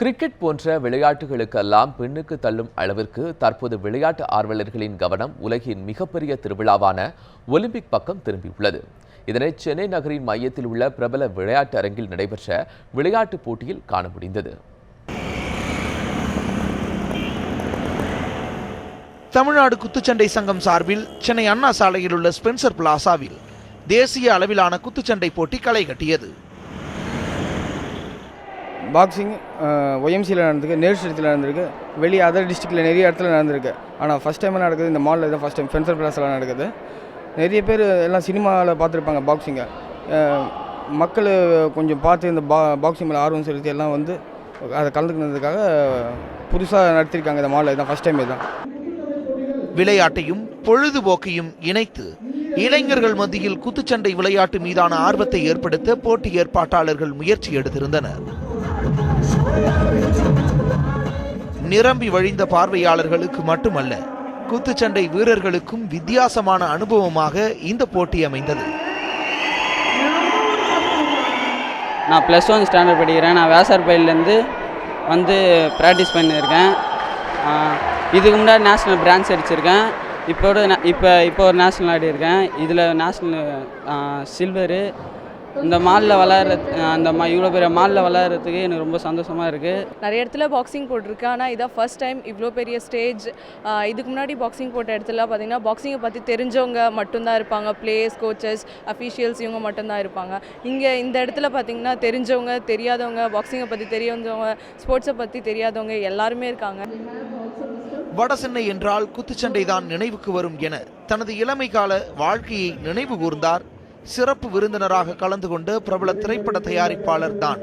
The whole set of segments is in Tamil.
கிரிக்கெட் போன்ற விளையாட்டுகளுக்கெல்லாம் பின்னுக்கு தள்ளும் அளவிற்கு தற்போது விளையாட்டு ஆர்வலர்களின் கவனம் உலகின் மிகப்பெரிய திருவிழாவான ஒலிம்பிக் பக்கம் திரும்பியுள்ளது. இதனை சென்னை நகரின் மையத்தில் உள்ள பிரபல விளையாட்டு அரங்கில் நடைபெற்ற விளையாட்டுப் போட்டியில் காண முடிந்தது. தமிழ்நாடு குத்துச்சண்டை சங்கம் சார்பில் சென்னை அண்ணா சாலையில் உள்ள ஸ்பென்சர் பிளாசாவில் தேசிய அளவிலான குத்துச்சண்டை போட்டி களை கட்டியது. பாக்ஸிங் ஒய்எம்சியில் நடந்திருக்கு, நேரு ஸ்டேடியத்தில் நடந்திருக்கு, வெளியே அதர் டிஸ்ட்ரிக்டில் நிறைய இடத்துல நடந்திருக்கு. ஆனால் ஃபஸ்ட் டைம் நடக்குது இந்த மாலில் தான் ஃபஸ்ட் டைம் ஸ்பென்சர் பிளாஸில் நடக்குது. நிறைய பேர் எல்லாம் சினிமாவில் பார்த்துருப்பாங்க பாக்ஸிங்கை. மக்கள் கொஞ்சம் பார்த்து இந்த பாக்ஸிங் மேலே ஆர்வம் செலுத்தி எல்லாம் வந்து அதை கலந்துக்கிறதுக்காக புதுசாக நடத்திருக்காங்க இந்த மாலில் தான் ஃபஸ்ட் டைம் தான். விளையாட்டையும் பொழுதுபோக்கையும் இணைத்து இளைஞர்கள் மத்தியில் குத்துச்சண்டை விளையாட்டு மீதான ஆர்வத்தை ஏற்படுத்த போட்டி ஏற்பாட்டாளர்கள் முயற்சி எடுத்திருந்தனர். நிரம்பி வழிந்த பார்வையாளர்களுக்கு மட்டுமல்ல, குத்துச்சண்டை வீரர்களுக்கும் வித்தியாசமான அனுபவமாக இந்த போட்டி அமைந்தது. நான் +1 ஸ்டாண்டர்ட் படிக்கிறேன். நான் வேசார்பயிலேருந்து வந்து ப்ராக்டிஸ் பண்ணியிருக்கேன். இதுக்கு முன்னாடி நேஷ்னல் பிரான்ச் அடிச்சிருக்கேன். இப்போ ஒரு நேஷ்னல் ஆடி இருக்கேன். இதில் நேஷ்னல் சில்வரு. இந்த மாலில் விளையாடுறது, இவ்வளோ பெரிய மாலில் விளையாடுறதுக்கு எனக்கு ரொம்ப சந்தோஷமாக இருக்குது. நிறைய இடத்துல பாக்ஸிங் போட்டிருக்கேன். ஆனால் இதான் ஃபர்ஸ்ட் டைம் இவ்வளோ பெரிய ஸ்டேஜ். இதுக்கு முன்னாடி பாக்ஸிங் போட்ட இடத்துல பார்த்திங்கன்னா பாக்ஸிங்கை பற்றி தெரிஞ்சவங்க மட்டும்தான் இருப்பாங்க. பிளேயர்ஸ், கோச்சஸ், அஃபீஷியல்ஸ் இவங்க மட்டும்தான் இருப்பாங்க. இங்கே இந்த இடத்துல பார்த்திங்கன்னா தெரிஞ்சவங்க, தெரியாதவங்க, பாக்ஸிங்கை பற்றி தெரியாதவங்க, ஸ்போர்ட்ஸை பற்றி தெரியாதவங்க எல்லாருமே இருக்காங்க. வடசென்னை என்றால் குத்துச்சண்டை தான் நினைவுக்கு வரும் என தனது இளமை கால வாழ்க்கையை நினைவு கூர்ந்தார் சிறப்பு விருந்தினராக கலந்து கொண்ட பிரபல திரைப்பட தயாரிப்பாளர் தான்.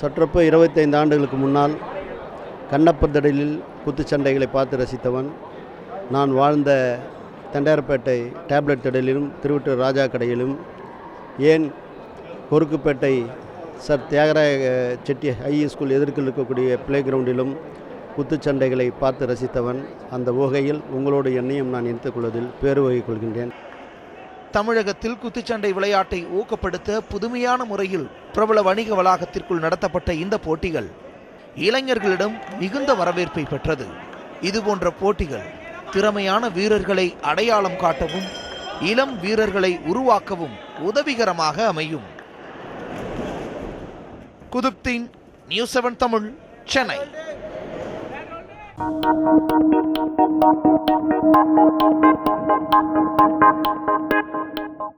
சற்றொப்ப 25 ஆண்டுகளுக்கு முன்னால் கண்ணப்பர் திடலில் குத்துச்சண்டைகளை பார்த்து ரசித்தவன். நான் வாழ்ந்த தண்டையார்பேட்டை டேப்லெட் திடலிலும் திருவட்டூர் ராஜா கடையிலும், ஏன் கொருக்குப்பேட்டை சர் தியாகராய செட்டி ஹைஸ்கூல் எதிர்க்கில் இருக்கக்கூடிய பிளே கிரவுண்டிலும் குத்துச்சண்டைகளை பார்த்து ரசித்தவன். அந்த வகையில் உங்களோடு என்னையும் நான் இணைத்துக் கொள்வதில் பேருவகை கொள்கின்றேன். தமிழகத்தில் குத்துச்சண்டை விளையாட்டை ஊக்கப்படுத்த புதுமையான முறையில் பிரபல வணிக வளாகத்திற்குள் நடத்தப்பட்ட இந்த போட்டிகள் இளைஞர்களிடம் மிகுந்த வரவேற்பை பெற்றது. இதுபோன்ற போட்டிகள் திறமையான வீரர்களை அடையாளம் காட்டவும் இளம் வீரர்களை உருவாக்கவும் உதவிகரமாக அமையும். குதுப்தீன், நியூஸ் 7 தமிழ், சென்னை.